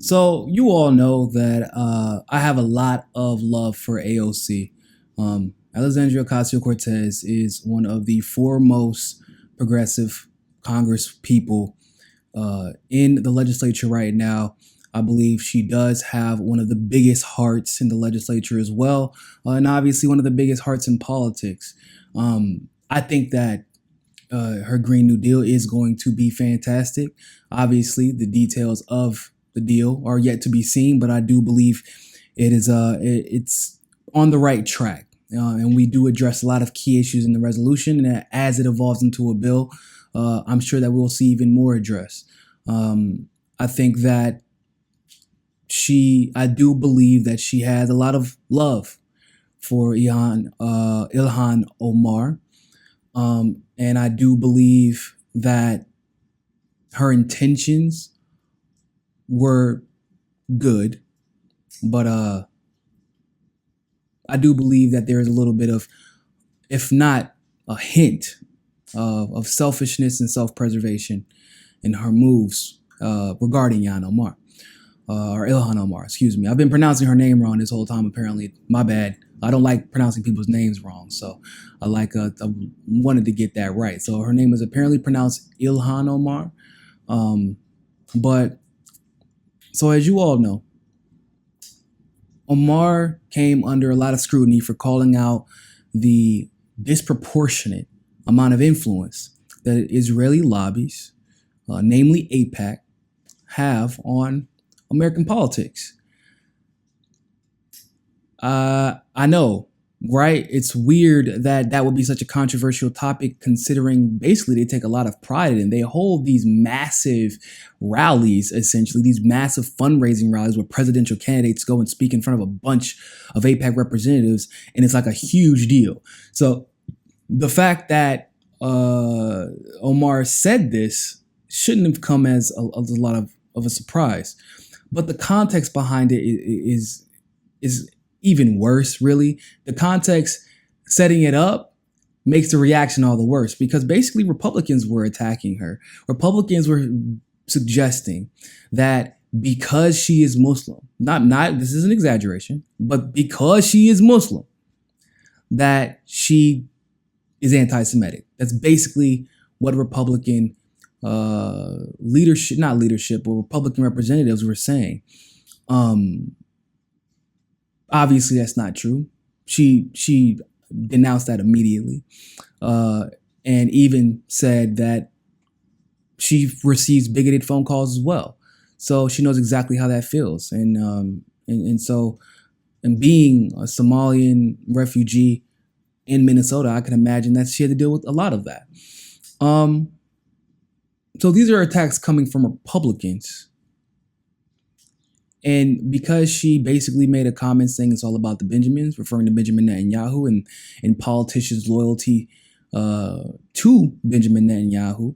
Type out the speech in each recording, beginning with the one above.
So you all know that I have a lot of love for AOC. Alexandria Ocasio-Cortez is one of the foremost progressive Congress people in the legislature right now. I believe she does have one of the biggest hearts in the legislature as well, and obviously one of the biggest hearts in politics. I think that her Green New Deal is going to be fantastic. Obviously, the details of the deal are yet to be seen, but I do believe it's on the right track. And we do address a lot of key issues in the resolution, and as it evolves into a bill, I'm sure that we'll see even more address. I think that I do believe that she has a lot of love for Ilhan Omar. And I do believe that her intentions were good, but I do believe that there is a little bit of, if not a hint of selfishness and self-preservation in her moves regarding Ilhan Omar, excuse me. I've been pronouncing her name wrong this whole time, apparently. My bad. I don't like pronouncing people's names wrong, so I wanted to get that right. So her name is apparently pronounced Ilhan Omar. But so as you all know, Omar came under a lot of scrutiny for calling out the disproportionate amount of influence that Israeli lobbies, namely AIPAC, have on American politics. I know, right? It's weird that that would be such a controversial topic, considering basically they take a lot of pride in it. They hold these massive rallies, essentially, these massive fundraising rallies where presidential candidates go and speak in front of a bunch of AIPAC representatives, and it's like a huge deal. So the fact that Omar said this shouldn't have come as a lot of a surprise. But the context behind it is even worse, really. The context setting it up makes the reaction all the worse, because basically Republicans were attacking her. Republicans were suggesting that because she is Muslim, not this is an exaggeration, but because she is Muslim, that she is anti-Semitic. That's basically what Republican not leadership, but Republican representatives were saying. Obviously, that's not true. She denounced that immediately, and even said that she receives bigoted phone calls as well. So she knows exactly how that feels. And being a Somalian refugee in Minnesota, I can imagine that she had to deal with a lot of that. So these are attacks coming from Republicans. And because she basically made a comment saying it's all about the Benjamins, referring to Benjamin Netanyahu and politicians' loyalty to Benjamin Netanyahu,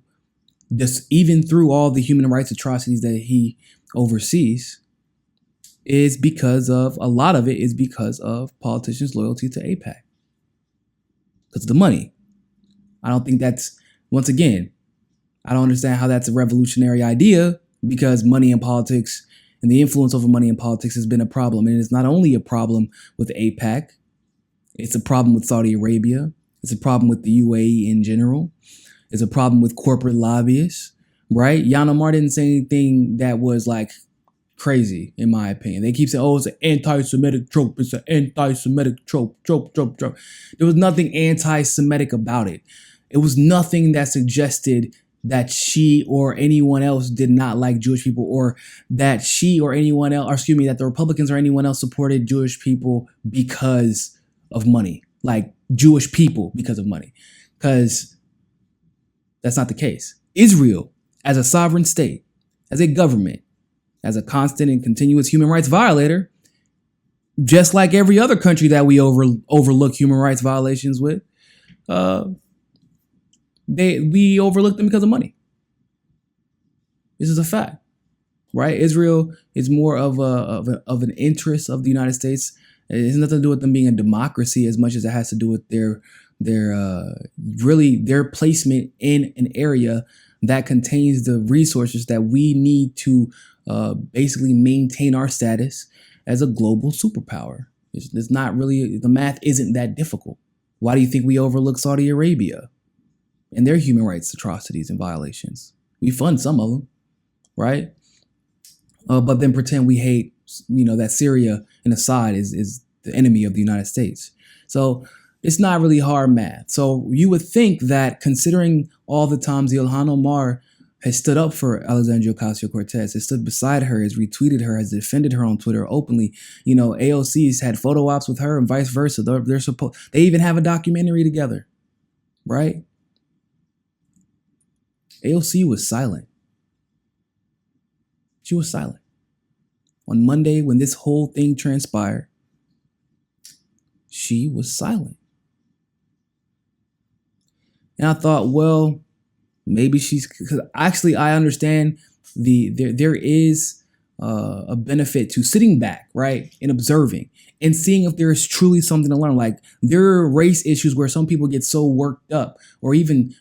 even through all the human rights atrocities that he oversees, a lot of it is because of politicians' loyalty to AIPAC. Because of the money. I don't think once again, I don't understand how that's a revolutionary idea, because money in politics and the influence over money in politics has been a problem. And it's not only a problem with AIPAC, it's a problem with Saudi Arabia. It's a problem with the UAE in general. It's a problem with corporate lobbyists, right? Ilhan Omar didn't say anything that was like crazy, in my opinion. They keep saying, oh, it's an anti-Semitic trope. It's an anti-Semitic trope. There was nothing anti-Semitic about it. It was nothing that suggested that she or anyone else did not like Jewish people, or that that the Republicans or anyone else supported Jewish people because of money, like Jewish people because of money, because that's not the case. Israel, as a sovereign state, as a government, as a constant and continuous human rights violator, just like every other country that we overlook human rights violations with, we overlook them because of money. This is a fact, right? Israel is more of an interest of the United States. It has nothing to do with them being a democracy as much as it has to do with their placement in an area that contains the resources that we need to basically maintain our status as a global superpower. It's not really, the math isn't that difficult. Why do you think we overlook Saudi Arabia and their human rights atrocities and violations? We fund some of them, right? But then pretend we hate, that Syria and Assad is the enemy of the United States. So it's not really hard math. So you would think that, considering all the times Ilhan Omar has stood up for Alexandria Ocasio-Cortez, has stood beside her, has retweeted her, has defended her on Twitter openly. AOC's had photo ops with her and vice versa. They even have a documentary together, right? AOC was silent. She was silent. On Monday, when this whole thing transpired, she was silent. And I thought, well, maybe because actually I understand there is a benefit to sitting back, right, and observing and seeing if there is truly something to learn. Like, there are race issues where some people get so worked up, or even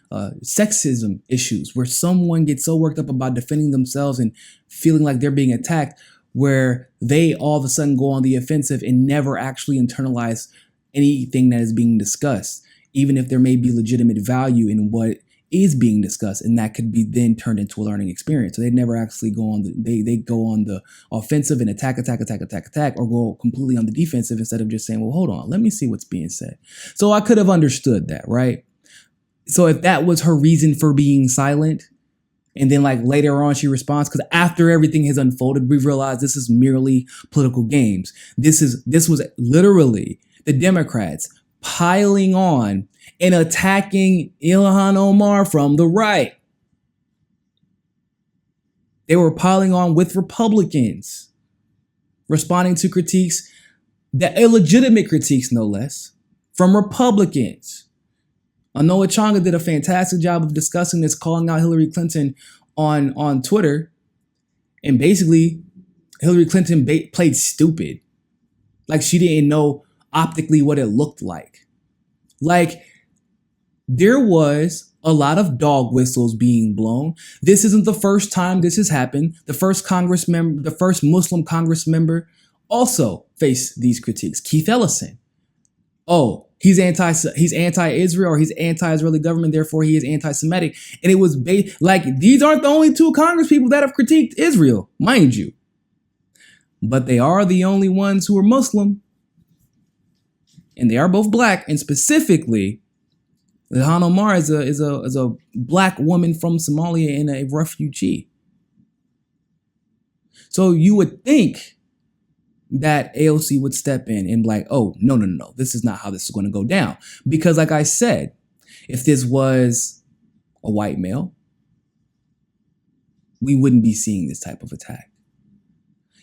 sexism issues where someone gets so worked up about defending themselves and feeling like they're being attacked, where they all of a sudden go on the offensive and never actually internalize anything that is being discussed, even if there may be legitimate value in what is being discussed, and that could be then turned into a learning experience. So they never actually go on they go on the offensive and attack, or go completely on the defensive instead of just saying, well, hold on, let me see what's being said. So I could have understood that, right? So if that was her reason for being silent, and then like later on she responds, because after everything has unfolded, we realize this is merely political games. This was literally the Democrats piling on and attacking Ilhan Omar from the right. They were piling on with Republicans, responding to critiques, that illegitimate critiques, no less, from Republicans. Noah Changa did a fantastic job of discussing this, calling out Hillary Clinton on Twitter. And basically, Hillary Clinton played stupid. Like, she didn't know optically what it looked like. Like, there was a lot of dog whistles being blown. This isn't the first time this has happened. The first Muslim Congress member also faced these critiques. Keith Ellison. Oh, he's anti-Israel, or he's anti-Israeli government, therefore he is anti-Semitic. And it was like, these aren't the only two Congress people that have critiqued Israel, mind you. But they are the only ones who are Muslim. And they are both black, and specifically, Ilhan Omar is a black woman from Somalia and a refugee. So you would think that AOC would step in and be like, oh, no, this is not how this is going to go down. Because like I said, if this was a white male, we wouldn't be seeing this type of attack.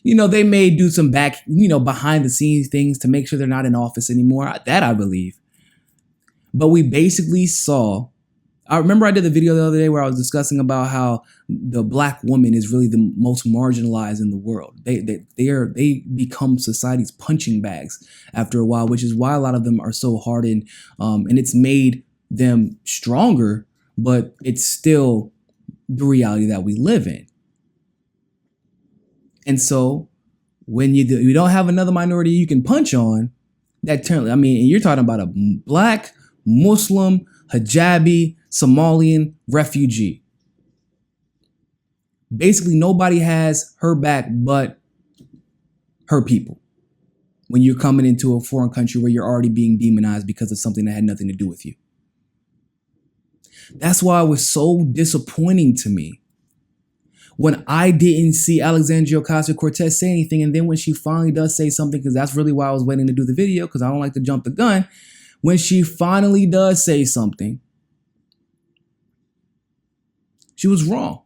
They may do some behind the scenes things to make sure they're not in office anymore. That I believe. But we basically saw, I remember I did the video the other day where I was discussing about how the black woman is really the most marginalized in the world. They become society's punching bags after a while, which is why a lot of them are so hardened. And it's made them stronger, but it's still the reality that we live in. And so when you don't have another minority you can punch on, and you're talking about a black Muslim, hijabi, Somalian refugee. Basically, nobody has her back but her people when you're coming into a foreign country where you're already being demonized because of something that had nothing to do with you. That's why it was so disappointing to me when I didn't see Alexandria Ocasio-Cortez say anything. And then when she finally does say something, because that's really why I was waiting to do the video, because I don't like to jump the gun. When she finally does say something, she was wrong.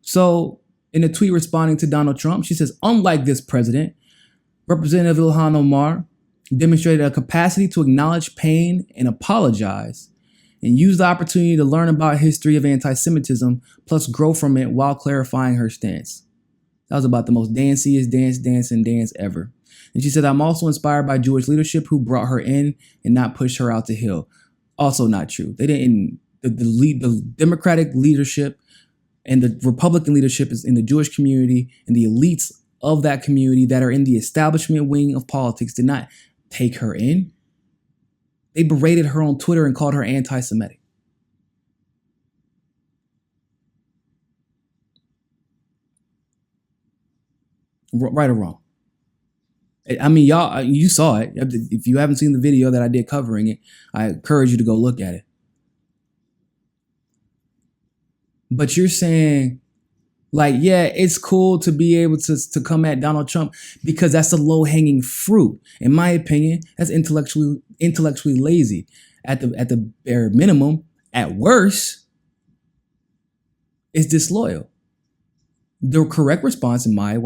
So in a tweet responding to Donald Trump, she says, unlike this president, Representative Ilhan Omar demonstrated a capacity to acknowledge pain and apologize, and use the opportunity to learn about history of anti-Semitism, plus grow from it while clarifying her stance. That was about the most danciest dance ever. And she said, I'm also inspired by Jewish leadership who brought her in and not pushed her out the hill. Also not true. They didn't, the Democratic leadership And the Republican leadership is in the Jewish community, and the elites of that community that are in the establishment wing of politics did not take her in. They berated her on Twitter and called her anti-Semitic. Right or wrong? I mean, y'all, you saw it. If you haven't seen the video that I did covering it, I encourage you to go look at it. But you're saying, like, yeah, it's cool to be able to come at Donald Trump because that's the low-hanging fruit. In my opinion, that's intellectually lazy. At the bare minimum, at worst, it's disloyal. The correct response, in my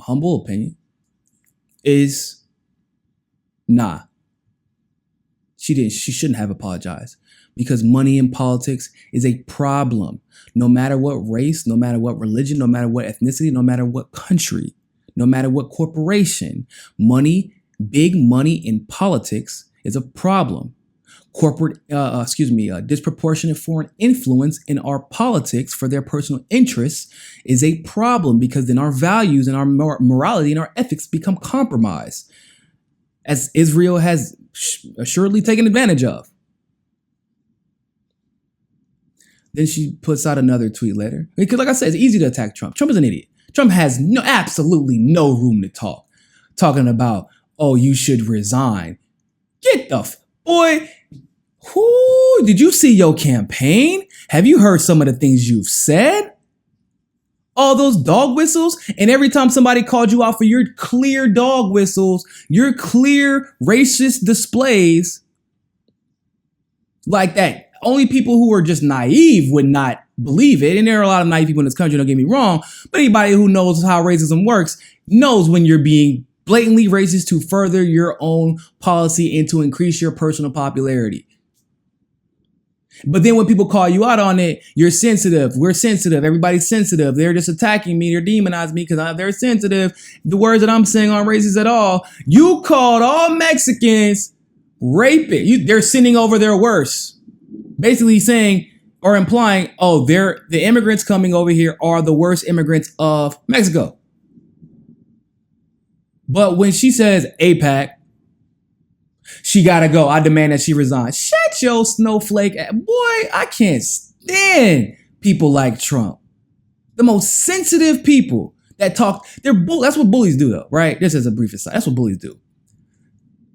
humble opinion, is nah. She shouldn't have apologized, because money in politics is a problem. No matter what race, no matter what religion, no matter what ethnicity, no matter what country, no matter what corporation, money, big money in politics is a problem. Disproportionate foreign influence in our politics for their personal interests is a problem, because then our values and our morality and our ethics become compromised, as Israel has assuredly taken advantage of. Then she puts out another tweet later, because, like I said, it's easy to attack Trump. Trump is an idiot. Trump has absolutely no room to talk. Talking about, oh, you should resign. Get the boy. Who did you see your campaign? Have you heard some of the things you've said? All those dog whistles, and every time somebody called you out for your clear dog whistles, your clear racist displays like that, only people who are just naive would not believe it. And there are a lot of naive people in this country, don't get me wrong, but anybody who knows how racism works knows when you're being blatantly racist to further your own policy and to increase your personal popularity. But then when people call you out on it, you're sensitive. We're sensitive. Everybody's sensitive. They're just attacking me. They're demonizing me because they're sensitive. The words that I'm saying aren't racist at all. You called all Mexicans rapists. They're sending over their worst. Basically saying or implying, oh, the immigrants coming over here are the worst immigrants of Mexico. But when she says AIPAC, she gotta go. I demand that she resign. Shut your snowflake. Boy, I can't stand people like Trump. The most sensitive people that talk. That's what bullies do, though, right? This is a brief aside. That's what bullies do.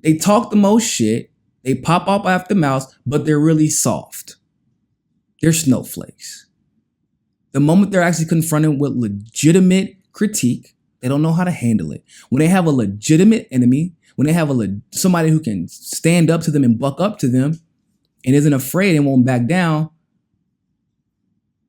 They talk the most shit. They pop up after mouths, but they're really soft. They're snowflakes. The moment they're actually confronted with legitimate critique, they don't know how to handle it. When they have a legitimate enemy, when they have somebody who can stand up to them and buck up to them and isn't afraid and won't back down,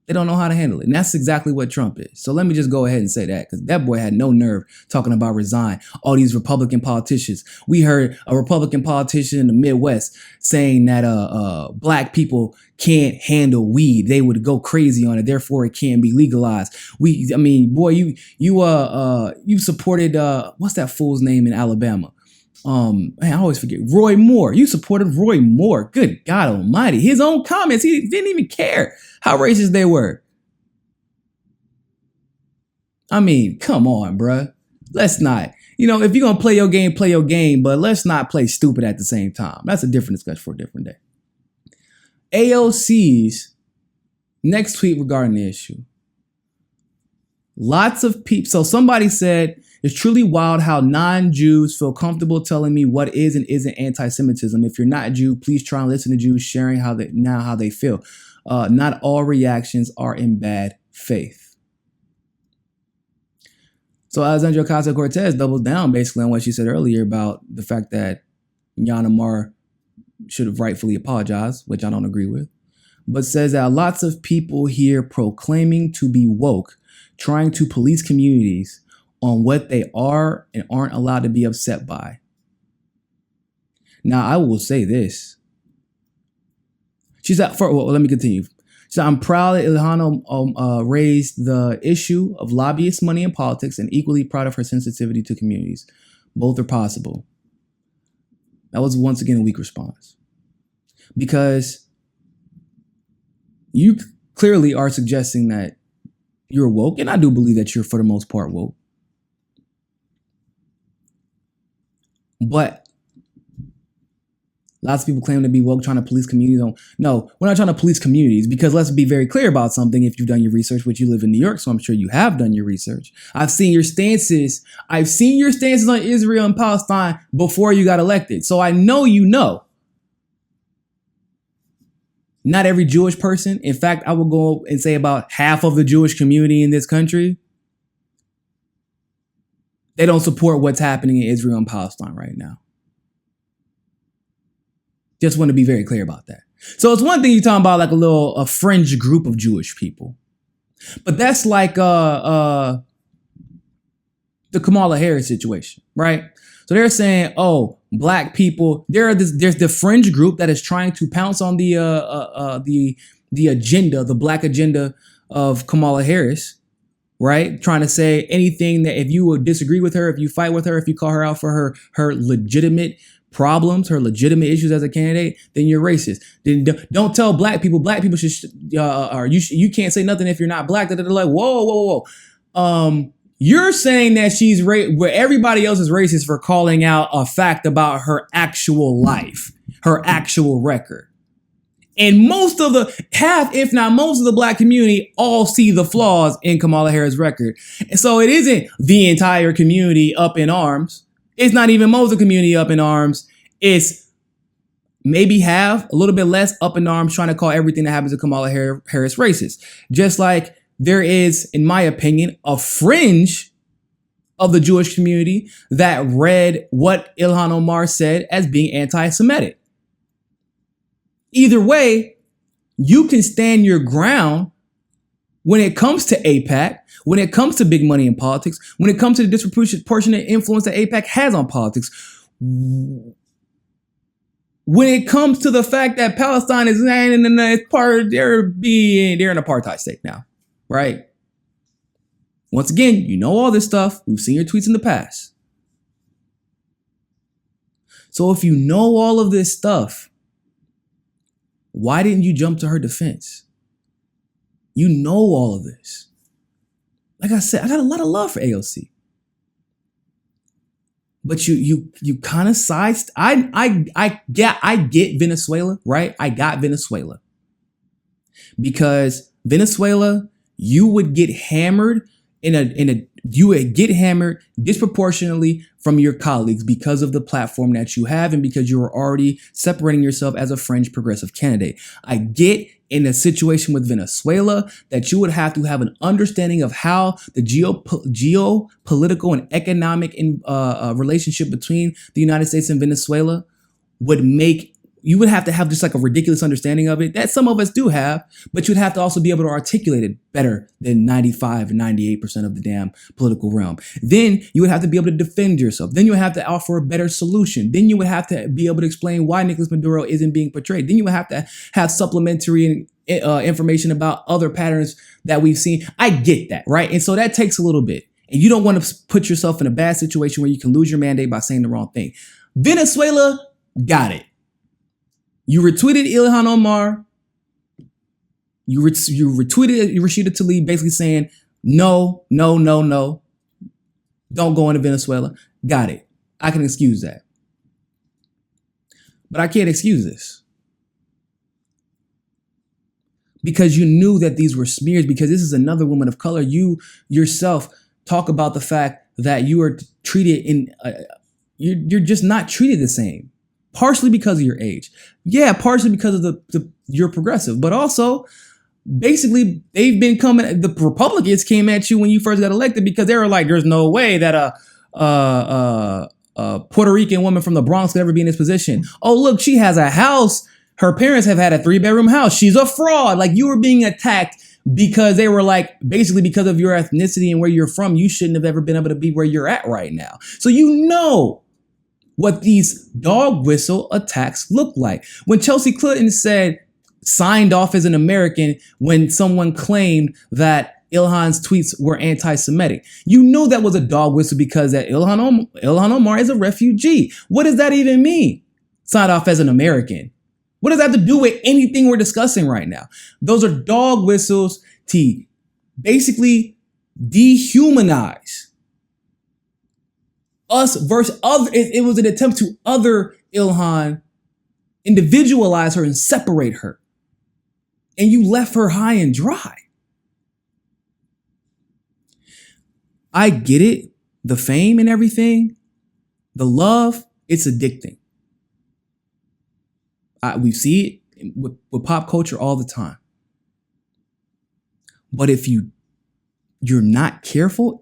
they don't know how to handle it. And that's exactly what Trump is. So let me just go ahead and say that, because that boy had no nerve talking about resign. All these Republican politicians. We heard a Republican politician in the Midwest saying that black people can't handle weed. They would go crazy on it. Therefore, it can't be legalized. You supported what's that fool's name in Alabama? I always forget. Roy Moore. You supported Roy Moore. Good God Almighty. His own comments, he didn't even care how racist they were. I mean, come on, bruh. Let's not. If you're gonna play your game, but let's not play stupid at the same time. That's a different discussion for a different day. AOC's next tweet regarding the issue. Lots of people. So somebody said, it's truly wild how non-Jews feel comfortable telling me what is and isn't anti-Semitism. If you're not a Jew, please try and listen to Jews sharing how they feel. Not all reactions are in bad faith. So Alexandria Ocasio-Cortez doubles down basically on what she said earlier about the fact that Ilhan Omar should have rightfully apologized, which I don't agree with, but says that lots of people here proclaiming to be woke, trying to police communities on what they are and aren't allowed to be upset by. Now, I will say this. She said, let me continue. She said, I'm proud that Ilhan raised the issue of lobbyist money in politics and equally proud of her sensitivity to communities. Both are possible. That was once again a weak response. Because you clearly are suggesting that you're woke, and I do believe that you're for the most part woke. But lots of people claim to be woke, trying to police communities. No, we're not trying to police communities, because let's be very clear about something. If you've done your research, which you live in New York, so I'm sure you have done your research. I've seen your stances. I've seen your stances on Israel and Palestine before you got elected. So I know you know. Not every Jewish person. In fact, I will go and say about half of the Jewish community in this country, they don't support what's happening in Israel and Palestine right now. Just want to be very clear about that. So it's one thing you're talking about like a fringe group of Jewish people. But that's like the Kamala Harris situation, right? So they're saying, oh, black people, there's the fringe group that is trying to pounce on the agenda, the black agenda of Kamala Harris, right? Trying to say anything that if you would disagree with her, if you fight with her, if you call her out for her legitimate problems, her legitimate issues as a candidate, then you're racist. Then don't tell black people should, or you can't say nothing if you're not black. They're like, whoa. You're saying that she's where everybody else is racist for calling out a fact about her actual life, her actual record. And most of if not most of the black community all see the flaws in Kamala Harris' record. And so it isn't the entire community up in arms. It's not even most of the community up in arms. It's maybe half, a little bit less up in arms, trying to call everything that happens to Kamala Harris racist. Just like there is, in my opinion, a fringe of the Jewish community that read what Ilhan Omar said as being anti-Semitic. Either way, you can stand your ground when it comes to AIPAC, when it comes to big money in politics, when it comes to the disproportionate influence that AIPAC has on politics, when it comes to the fact that Palestine is part of they're an apartheid state now, right? Once again, you know all this stuff. We've seen your tweets in the past. So if you know all of this stuff, why didn't you jump to her defense? You know all of this. Like I said, I got a lot of love for AOC. But you kind of sidestep. I get Venezuela, right? I got Venezuela. Because Venezuela, you would get hammered you would get hammered disproportionately from your colleagues because of the platform that you have and because you were already separating yourself as a fringe progressive candidate. I get in a situation with Venezuela that you would have to have an understanding of how the geopolitical and economic relationship between the United States and Venezuela would make. You would have to have just like a ridiculous understanding of it that some of us do have, but you'd have to also be able to articulate it better than 95 and 98% of the damn political realm. Then you would have to be able to defend yourself. Then you would have to offer a better solution. Then you would have to be able to explain why Nicolas Maduro isn't being portrayed. Then you would have to have supplementary information about other patterns that we've seen. I get that, right? And so that takes a little bit. And you don't want to put yourself in a bad situation where you can lose your mandate by saying the wrong thing. Venezuela got it. You retweeted Ilhan Omar. You retweeted Rashida Tlaib basically saying, no. Don't go into Venezuela. Got it. I can excuse that. But I can't excuse this. Because you knew that these were smears, because this is another woman of color. You yourself talk about the fact that you are treated you're just not treated the same. Partially because of your age. Yeah, partially because of you're progressive. But also, basically, they've been coming, the Republicans came at you when you first got elected because they were like, there's no way that a Puerto Rican woman from the Bronx could ever be in this position. Oh, look, she has a house. Her parents have had a 3-bedroom house. She's a fraud. Like, you were being attacked because they were like, basically because of your ethnicity and where you're from, you shouldn't have ever been able to be where you're at right now. So you know what these dog whistle attacks look like. When Chelsea Clinton signed off as an American when someone claimed that Ilhan's tweets were anti-Semitic, you know that was a dog whistle because that Ilhan Omar is a refugee. What does that even mean? Signed off as an American. What does that have to do with anything we're discussing right now? Those are dog whistles to basically dehumanize us versus other. It was an attempt to other Ilhan, individualize her and separate her. And you left her high and dry. I get it. The fame and everything, the love, it's addicting. We see it with pop culture all the time. But if you are not careful,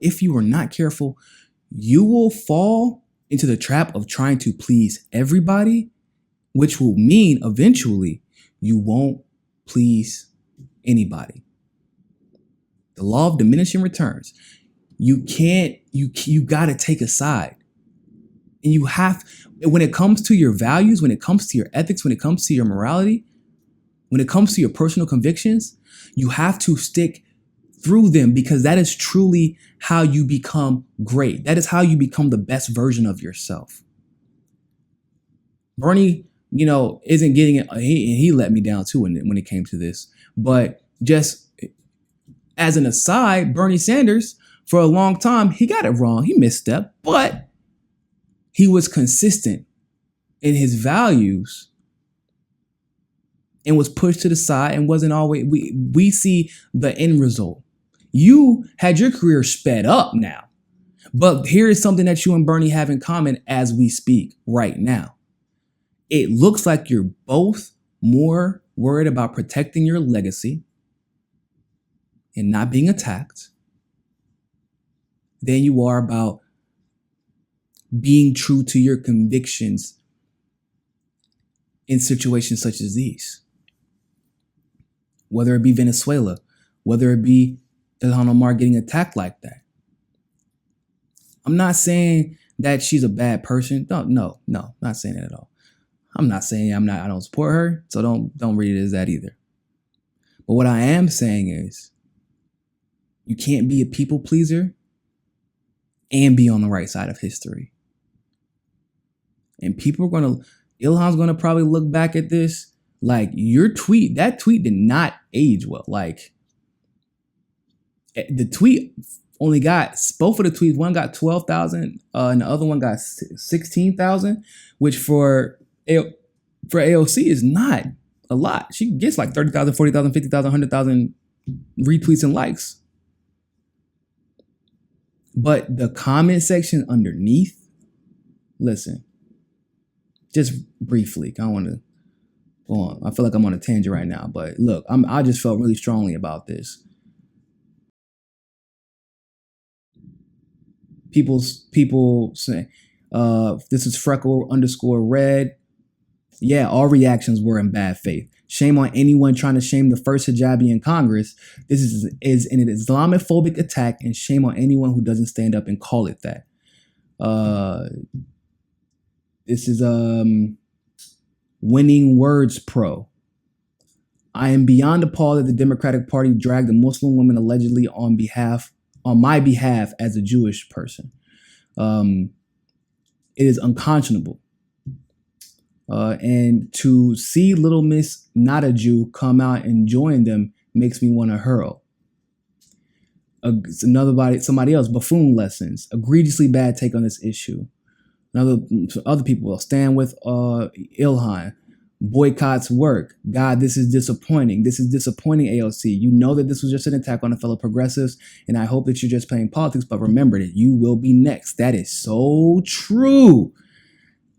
you will fall into the trap of trying to please everybody, which will mean eventually you won't please anybody. The law of diminishing returns. You got to take a side. And you have, when it comes to your values, when it comes to your ethics, when it comes to your morality, when it comes to your personal convictions, you have to stick through them, because that is truly how you become great. That is how you become the best version of yourself. Bernie, isn't getting it. He let me down too when it came to this. But just as an aside, Bernie Sanders, for a long time, he got it wrong. He misstepped, but he was consistent in his values and was pushed to the side and wasn't always. We see the end result. You had your career sped up now, but here is something that you and Bernie have in common as we speak right now. It looks like you're both more worried about protecting your legacy and not being attacked than you are about being true to your convictions in situations such as these. Whether it be Venezuela, whether it be Ilhan Omar getting attacked like that. I'm not saying that she's a bad person. No, not saying that at all. I'm not saying I don't support her, so don't read it as that either. But what I am saying is you can't be a people pleaser and be on the right side of history. And Ilhan's gonna probably look back at this like that tweet did not age well. Like the tweet only got, both of the tweets, one got 12,000 and the other one got 16,000, which for AOC is not a lot. She gets like 30,000, 40,000, 50,000, 100,000 retweets and likes. But the comment section underneath, listen, just briefly, I want to go on. I feel like I'm on a tangent right now, but look, I just felt really strongly about this. People say, this is Freckle_red. Yeah, all reactions were in bad faith. Shame on anyone trying to shame the first hijabi in Congress. This is an Islamophobic attack, and shame on anyone who doesn't stand up and call it that. This is Winning Words Pro. I am beyond appalled that the Democratic Party dragged a Muslim woman allegedly on my behalf as a Jewish person. It is unconscionable. And to see Little Miss Not a Jew come out and join them makes me want to hurl. Somebody else, Buffoon Lessons, egregiously bad take on this issue. Other people will stand with Ilhan, boycotts work. God, this is disappointing. This is disappointing, AOC. You know that this was just an attack on a fellow progressives, and I hope that you're just playing politics, but remember that you will be next. That is so true.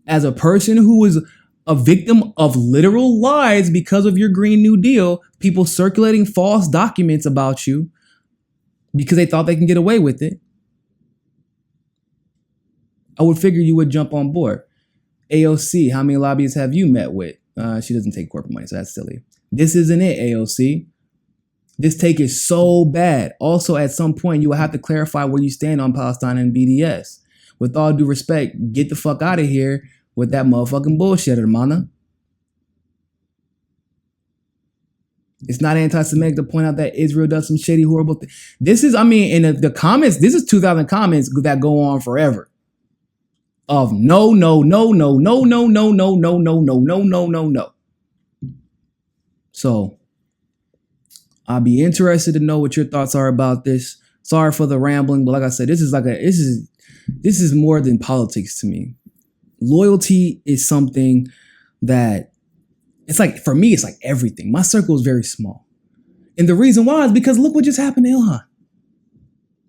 As a person who was a victim of literal lies because of your Green New Deal, people circulating false documents about you because they thought they can get away with it, I would figure you would jump on board. AOC, how many lobbyists have you met with? She doesn't take corporate money, so that's silly. This isn't it, AOC. This take is so bad. Also, at some point, you will have to clarify where you stand on Palestine and BDS. With all due respect, get the fuck out of here with that motherfucking bullshit, hermana. It's not anti-Semitic to point out that Israel does some shady, horrible thing. This is, in the comments, this is 2,000 comments that go on forever. Of no. So I'll be interested to know what your thoughts are about this. Sorry for the rambling, but like I said, this is more than politics to me. Loyalty is something that it's like, for me, it's like everything. My circle is very small. And the reason why is because look what just happened to Ilhan.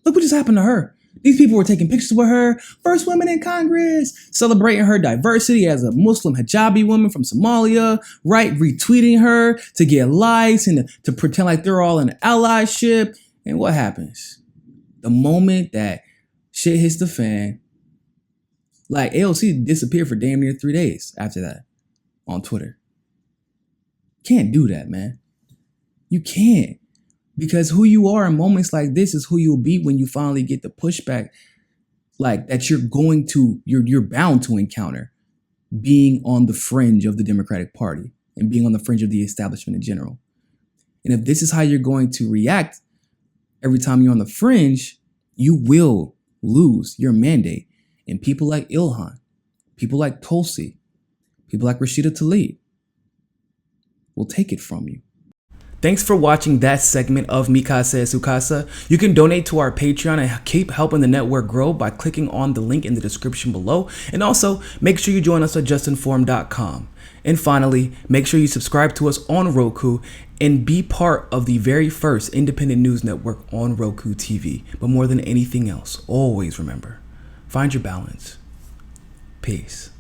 Look what just happened to her. These people were taking pictures with her, first woman in Congress, celebrating her diversity as a Muslim hijabi woman from Somalia, right? Retweeting her to get likes and to pretend like they're all in allyship. And what happens? The moment that shit hits the fan, like AOC disappeared for damn near 3 days after that on Twitter. Can't do that, man. You can't. Because who you are in moments like this is who you'll be when you finally get the pushback, like that you're bound to encounter being on the fringe of the Democratic Party and being on the fringe of the establishment in general. And if this is how you're going to react every time you're on the fringe, you will lose your mandate. And people like Ilhan, people like Tulsi, people like Rashida Tlaib will take it from you. Thanks for watching that segment of Mi Casa es Su Casa. You can donate to our Patreon and keep helping the network grow by clicking on the link in the description below. And also, make sure you join us at JustNForm.com. And finally, make sure you subscribe to us on Roku and be part of the very first independent news network on Roku TV. But more than anything else, always remember, find your balance. Peace.